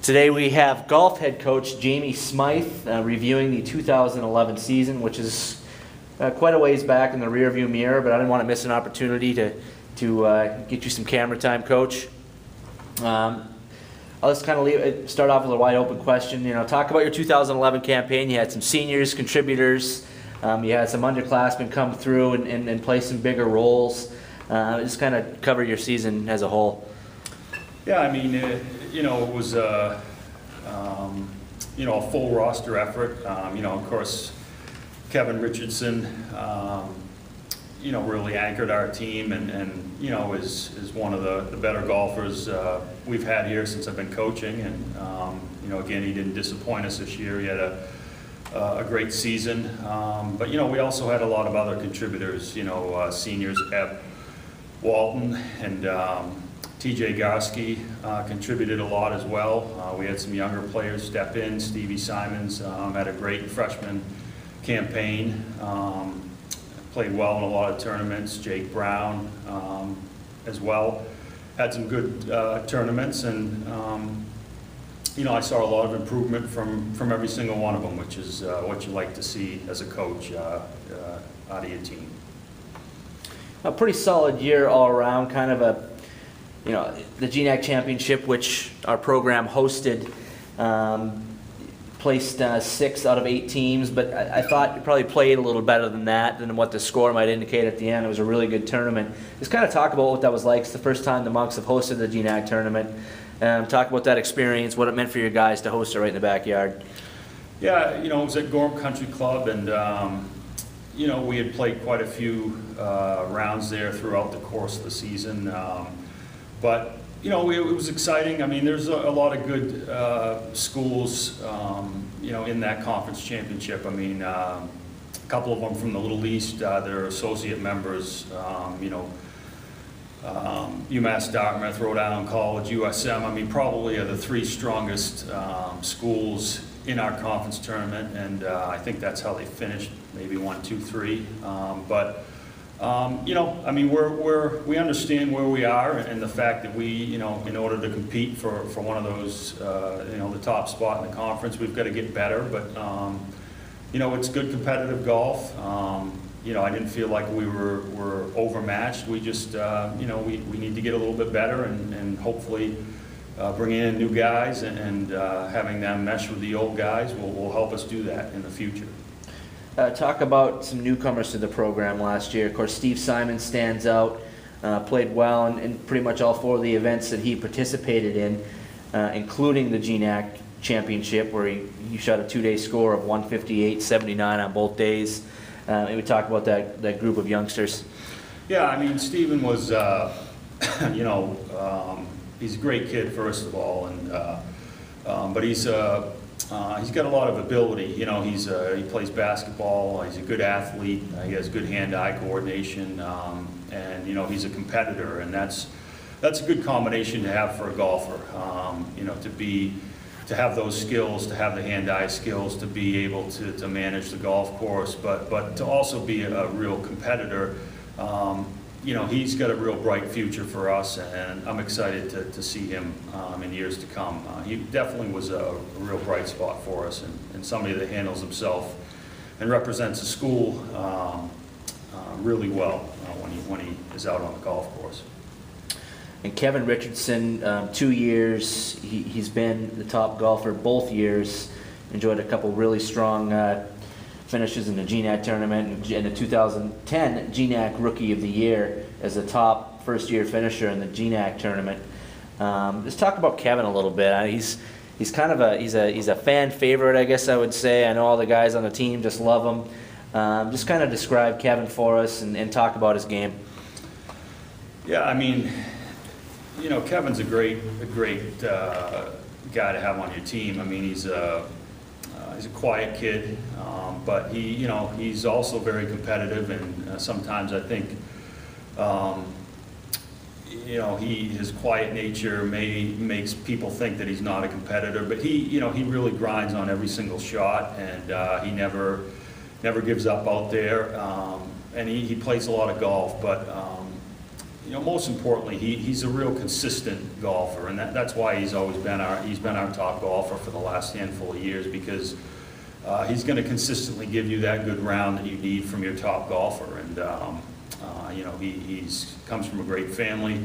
Today we have golf head coach Jamie Smythe reviewing the 2011 season, which is quite a ways back in the rearview mirror, but I didn't want to miss an opportunity to get you some camera time, Coach. I'll just kind of start off with a wide open question. Talk about your 2011 campaign. You had some seniors, contributors. You had some underclassmen come through and play some bigger roles. Just kind of cover your season as a whole. Yeah, I mean, it was a full roster effort. Of course, Kevin Richardson, really anchored our team and is one of the better golfers we've had here since I've been coaching. And, again, he didn't disappoint us this year. He had a great season. But, we also had a lot of other contributors, seniors, Eb Walton and TJ Garski contributed a lot as well. We had some younger players step in. Stevie Simons had a great freshman campaign. Played well in a lot of tournaments. Jake Brown as well had some good tournaments, and I saw a lot of improvement from every single one of them, which is what you like to see as a coach out of your team. A pretty solid year all around, kind of the GNAC Championship, which our program hosted, placed 6 out of 8 teams, but I thought you probably played a little better than that, than what the score might indicate at the end. It was a really good tournament. Just kind of talk about what that was like. It's the first time the Monks have hosted the GNAC tournament. Talk about that experience, what it meant for your guys to host it right in the backyard. Yeah, it was at Gorham Country Club, and we had played quite a few rounds there throughout the course of the season. But it was exciting. I mean, there's a lot of good schools, in that conference championship. I mean, a couple of them from the Little East, they're associate members. UMass Dartmouth, Rhode Island College, USM. I mean, probably are the 3 strongest schools in our conference tournament, and I think that's how they finished. Maybe 1, 2, 3. I mean, we understand where we are and the fact that we, in order to compete for one of those, the top spot in the conference, we've got to get better. But, it's good competitive golf. I didn't feel like we were overmatched. We just, we need to get a little bit better and hopefully bring in new guys and having them mesh with the old guys will help us do that in the future. Talk about some newcomers to the program last year. Of course, Steve Simon stands out, played well in pretty much all 4 of the events that he participated in, including the GNAC Championship, where he shot a 2-day score of 158.79 on both days. Maybe talk about that group of youngsters. Yeah, I mean, Steven was, he's a great kid, first of all, and but he's got a lot of ability. He plays basketball. He's a good athlete. He has good hand-eye coordination, and he's a competitor, and that's a good combination to have for a golfer. To have those skills, to have the hand-eye skills, to be able to manage the golf course, but to also be a real competitor. He's got a real bright future for us, and I'm excited to see him in years to come. He definitely was a real bright spot for us, and somebody that handles himself and represents the school really well when he is out on the golf course. And Kevin Richardson, 2 years, he's been the top golfer both years. Enjoyed a couple really strong finishes in the GNAC tournament, and the 2010 GNAC Rookie of the Year as a top first-year finisher in the GNAC tournament. Let's talk about Kevin a little bit. He's kind of he's a fan favorite, I guess I would say. I know all the guys on the team just love him. Just kind of describe Kevin for us and talk about his game. Yeah, I mean, Kevin's a great guy to have on your team. I mean, he's a quiet kid, but he's also very competitive, and sometimes I think his quiet nature makes people think that he's not a competitor, but he really grinds on every single shot, and he never gives up out there, and he plays a lot of golf, but most importantly, he's a real consistent golfer, and that's why he's always been our top golfer for the last handful of years, because he's going to consistently give you that good round that you need from your top golfer. And he's comes from a great family,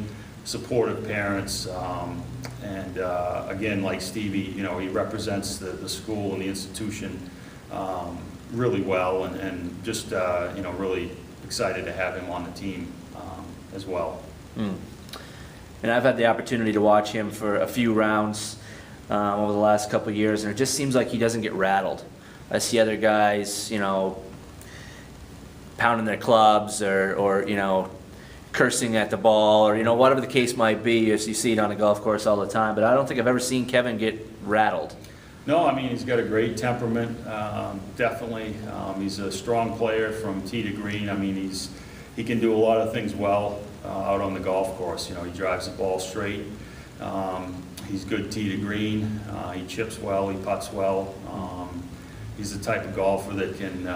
supportive parents, and again, like Stevie, he represents the school and the institution really well, and just really excited to have him on the team as well. And I've had the opportunity to watch him for a few rounds over the last couple of years, and it just seems like he doesn't get rattled. I see other guys, pounding their clubs or cursing at the ball, or whatever the case might be. As you see it on a golf course all the time, but I don't think I've ever seen Kevin get rattled. No, I mean, he's got a great temperament, definitely. He's a strong player from tee to green. I mean, he can do a lot of things well out on the golf course. He drives the ball straight. He's good tee to green. He chips well, he putts well. He's the type of golfer that can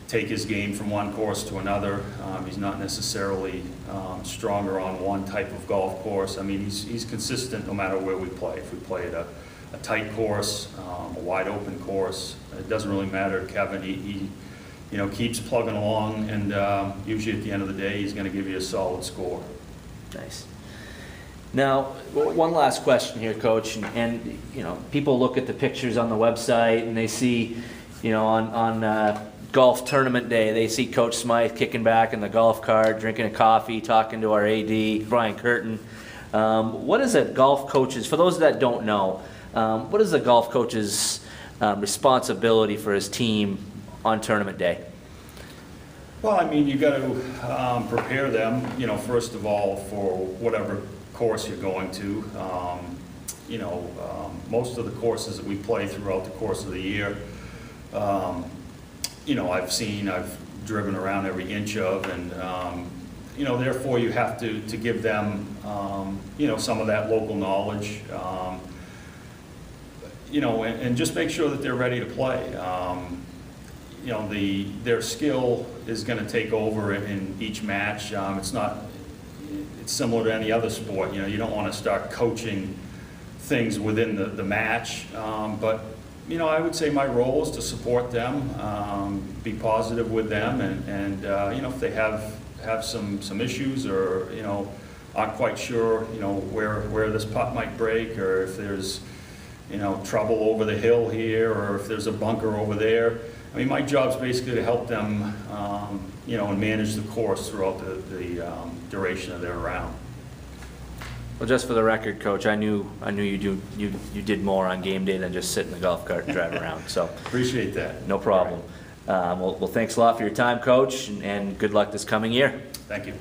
take his game from one course to another. He's not necessarily stronger on one type of golf course. I mean, he's consistent no matter where we play. If we play at a tight course, a wide open course, it doesn't really matter. Kevin, he keeps plugging along, and usually at the end of the day, he's going to give you a solid score. Nice. Now, one last question here, Coach, and people look at the pictures on the website and they see, on golf tournament day, they see Coach Smythe kicking back in the golf cart, drinking a coffee, talking to our AD, Brian Curtin. What is a golf coach's, for those that don't know, what is a golf coach's responsibility for his team on tournament day? Well, I mean, you got to prepare them, first of all, for whatever course you're going to. Most of the courses that we play throughout the course of the year, I've driven around every inch of, and therefore you have to give them, some of that local knowledge, and just make sure that they're ready to play. Their skill is going to take over in each match. It's similar to any other sport. You don't want to start coaching things within the match, but I would say my role is to support them, be positive with them, and if they have some issues, or aren't quite sure where this putt might break, or if there's trouble over the hill here, or if there's a bunker over there. I mean, my job's basically to help them, and manage the course throughout the duration of their round. Well, just for the record, Coach, I knew you did more on game day than just sit in the golf cart and drive around. So appreciate that. No problem. Well, thanks a lot for your time, Coach, and good luck this coming year. Thank you.